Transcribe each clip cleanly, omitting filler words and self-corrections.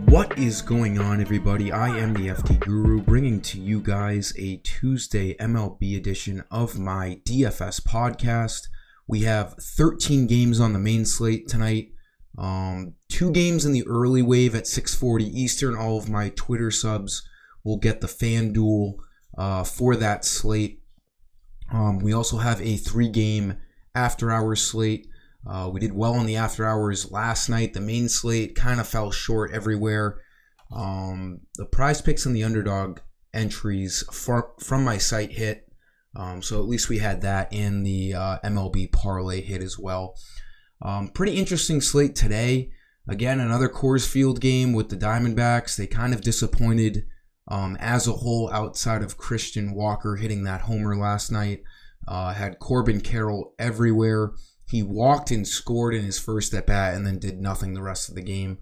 What is going on, everybody? I am the FT Guru, bringing to you guys a Tuesday MLB edition of my DFS podcast. We have 13 games on the main slate tonight. 2 games in the early wave at 6:40 Eastern. All of my Twitter subs will get the FanDuel for that slate. We also have a 3-game after-hours slate. We did well on the after hours last night. The main slate kind of fell short everywhere. The prize picks and the underdog entries from my site hit. So at least we had that, and the MLB parlay hit as well. Pretty interesting slate today. Again, another Coors Field game with the Diamondbacks. They kind of disappointed as a whole outside of Christian Walker hitting that homer last night. Had Corbin Carroll everywhere. He walked and scored in his first at-bat and then did nothing the rest of the game.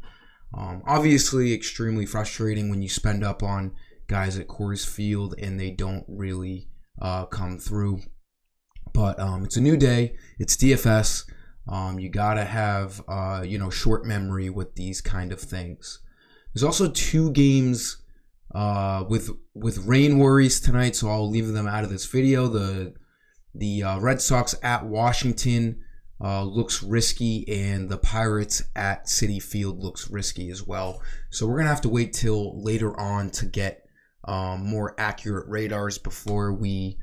Obviously, extremely frustrating when you spend up on guys at Coors Field and they don't really come through. But it's a new day. It's DFS. You got to have short memory with these kind of things. There's also 2 games with rain worries tonight, so I'll leave them out of this video. The Red Sox at Washington looks risky, and the Pirates at Citi Field looks risky as well. So we're going to have to wait till later on to get more accurate radars before we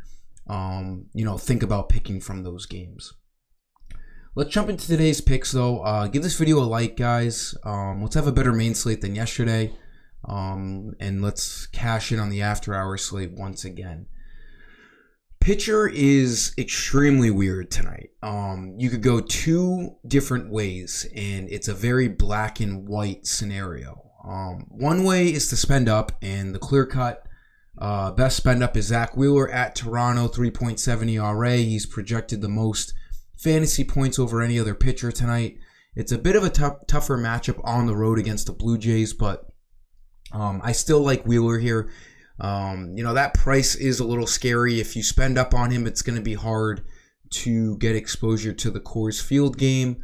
think about picking from those games. Let's jump into today's picks, though. Give this video a like, guys. Let's have a better main slate than yesterday, and let's cash in on the after-hour slate once again. Pitcher is extremely weird tonight. You could go 2 different ways, and it's a very black and white scenario. One way is to spend up, and the clear-cut best spend up is Zach Wheeler at Toronto, 3.7 ERA. He's projected the most fantasy points over any other pitcher tonight. It's a bit of a tougher matchup on the road against the Blue Jays, but I still like Wheeler here. That price is a little scary. If you spend up on him, it's going to be hard to get exposure to the Coors Field game,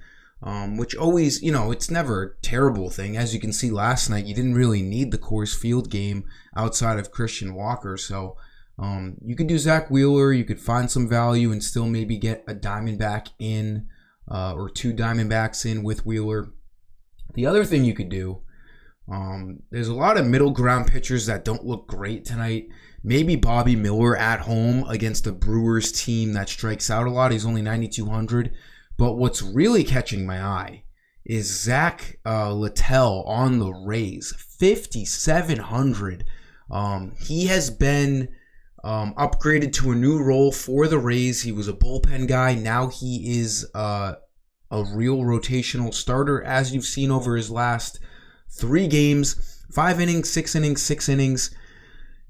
which always, it's never a terrible thing. As you can see last night, you didn't really need the Coors Field game outside of Christian Walker. So you could do Zach Wheeler. You could find some value and still maybe get a Diamondback in or 2 Diamondbacks in with Wheeler. The other thing you could do, there's a lot of middle ground pitchers that don't look great tonight. Maybe Bobby Miller at home against the Brewers team that strikes out a lot. He's only 9,200. But what's really catching my eye is Zach Littell on the Rays, 5,700. He has been upgraded to a new role for the Rays. He was a bullpen guy. Now he is a real rotational starter, as you've seen over his last 3 games, 5 innings, 6 innings, 6 innings,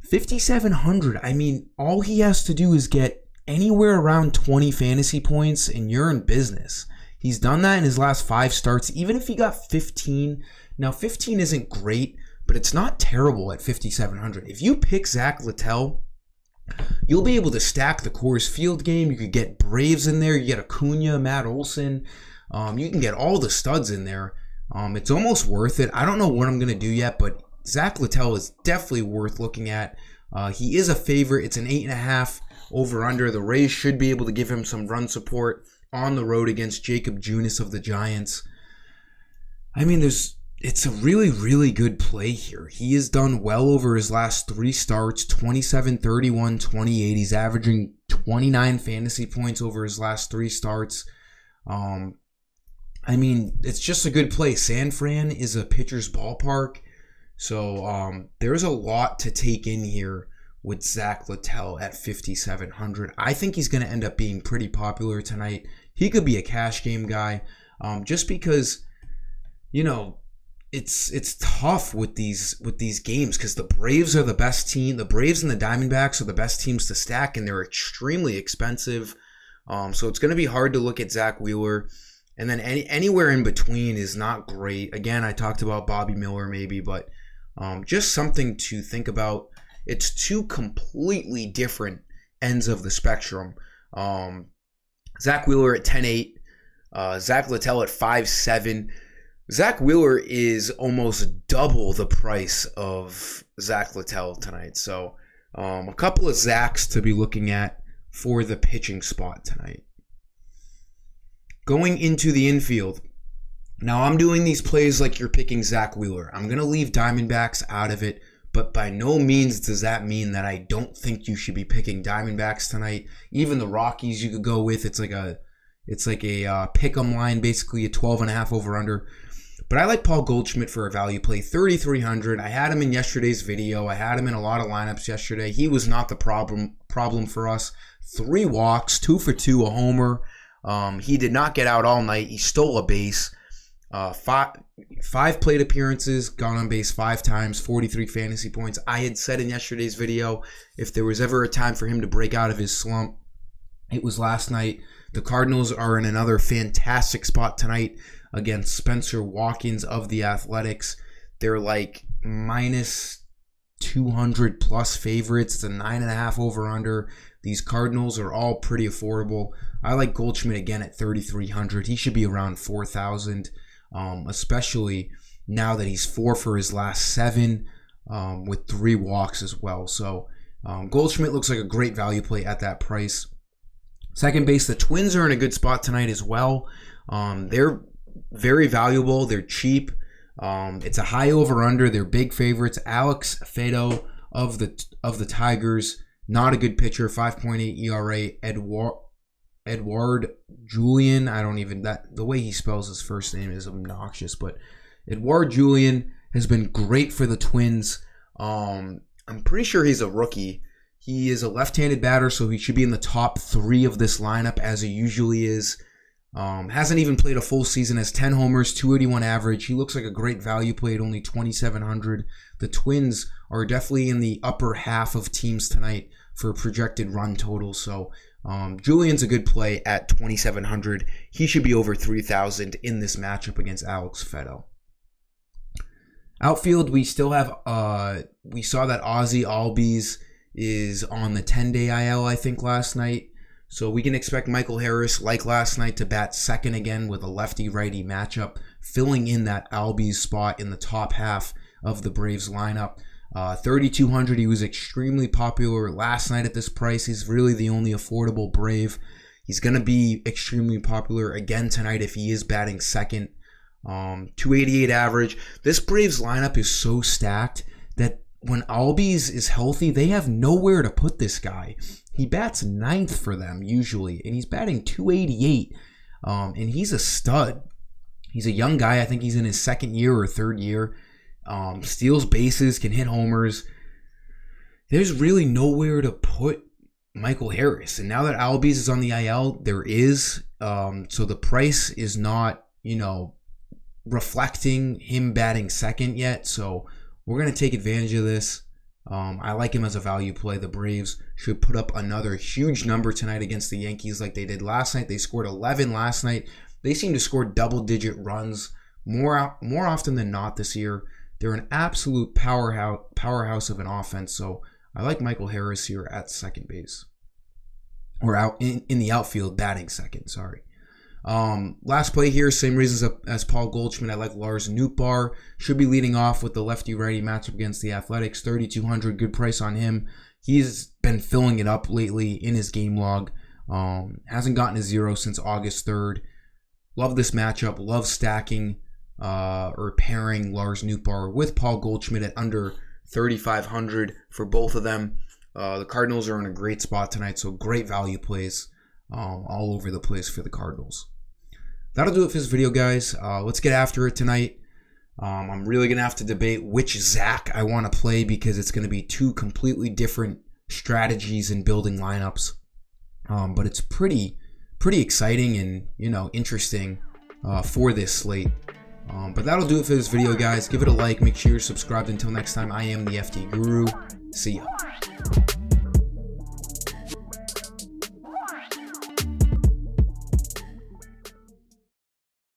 5,700. I mean, all he has to do is get anywhere around 20 fantasy points and you're in business. He's done that in his last 5 starts, even if he got 15. Now, 15 isn't great, but it's not terrible at 5,700. If you pick Zach Littell, you'll be able to stack the Coors Field game. You could get Braves in there. You get Acuna, Matt Olson. You can get all the studs in there. It's almost worth it. I don't know what I'm going to do yet, but Zach Littell is definitely worth looking at. He is a favorite. It's an 8.5 over-under. The Rays should be able to give him some run support on the road against Jacob Junis of the Giants. I mean, it's a really, really good play here. He has done well over his last 3 starts, 27, 31, 28. He's averaging 29 fantasy points over his last 3 starts. I mean, it's just a good play. San Fran is a pitcher's ballpark. So there's a lot to take in here with Zach Littell at 5,700. I think he's going to end up being pretty popular tonight. He could be a cash game guy just because, it's tough with these games because the Braves are the best team. The Braves and the Diamondbacks are the best teams to stack, and they're extremely expensive. So it's going to be hard to look at Zach Wheeler. And then anywhere in between is not great. Again, I talked about Bobby Miller maybe, but just something to think about. It's 2 completely different ends of the spectrum. Zach Wheeler at 10.8. Zach Littell at 5.7. Zach Wheeler is almost double the price of Zach Littell tonight. So a couple of Zachs to be looking at for the pitching spot tonight. Going into the infield. Now I'm doing these plays like you're picking Zach Wheeler. I'm going to leave Diamondbacks out of it, but by no means does that mean that I don't think you should be picking Diamondbacks tonight. Even the Rockies you could go with. It's like a pick 'em line, basically a 12.5 over under. But I like Paul Goldschmidt for a value play, 3,300. I had him in yesterday's video. I had him in a lot of lineups yesterday. He was not the problem for us. 3 walks, 2 for 2, a homer. He did not get out all night. He stole a base. 5 plate appearances, gone on base 5 times, 43 fantasy points. I had said in yesterday's video, if there was ever a time for him to break out of his slump, it was last night. The Cardinals are in another fantastic spot tonight against Spencer Watkins of the Athletics. They're like minus 200 plus favorites. It's a 9.5 over under. These Cardinals are all pretty affordable. I like Goldschmidt again at 3,300. He should be around 4,000, especially now that he's 4 for his last 7 with 3 walks as well. So Goldschmidt looks like a great value play at that price. Second base, the Twins are in a good spot tonight as well. They're very valuable. They're cheap. It's a high over/under. They're big favorites. Alex Fado of the Tigers, not a good pitcher. 5.8 ERA. Edward Julian. The way he spells his first name is obnoxious, but Edward Julian has been great for the Twins. I'm pretty sure he's a rookie. He is a left-handed batter, so he should be in the top 3 of this lineup, as he usually is. Hasn't even played a full season, has 10 homers, 281 average. He looks like a great value play at only 2,700. The Twins are definitely in the upper half of teams tonight for projected run total. So Julian's a good play at 2,700. He should be over 3,000 in this matchup against Alex Fado. Outfield, we still have, we saw that Ozzie Albies is on the 10-day IL, I think, last night. So we can expect Michael Harris, like last night, to bat second again with a lefty-righty matchup, filling in that Albies spot in the top half of the Braves lineup. 3,200, he was extremely popular last night at this price. He's really the only affordable Brave. He's going to be extremely popular again tonight if he is batting second. 288 average. This Braves lineup is so stacked that when Albies is healthy, they have nowhere to put this guy. He bats 9th for them usually, and he's batting 288, and he's a stud. He's a young guy. I think he's in his 2nd year or 3rd year. Steals bases, can hit homers. There's really nowhere to put Michael Harris, and now that Albies is on the IL, there is. So the price is not, reflecting him batting second yet. So we're going to take advantage of this. I like him as a value play. The Braves should put up another huge number tonight against the Yankees like they did last night. They scored 11 last night. They seem to score double-digit runs more often than not this year. They're an absolute powerhouse of an offense. So I like Michael Harris here at second base. Or out in the outfield, batting second, sorry. Last play here, same reasons as Paul Goldschmidt. I like Lars Newt. Should be leading off with the lefty-righty matchup against the Athletics. 3,200, good price on him. He's been filling it up lately in his game log. Hasn't gotten a 0 since August 3rd. Love this matchup. Love stacking or pairing Lars Newt with Paul Goldschmidt at under 3,500 for both of them. The Cardinals are in a great spot tonight, so great value plays all over the place for the Cardinals. That'll do it for this video, guys. Let's get after it tonight. I'm really going to have to debate which Zach I want to play because it's going to be 2 completely different strategies in building lineups. But it's pretty exciting and, interesting for this slate. But that'll do it for this video, guys. Give it a like. Make sure you're subscribed. Until next time, I am the FT Guru. See ya.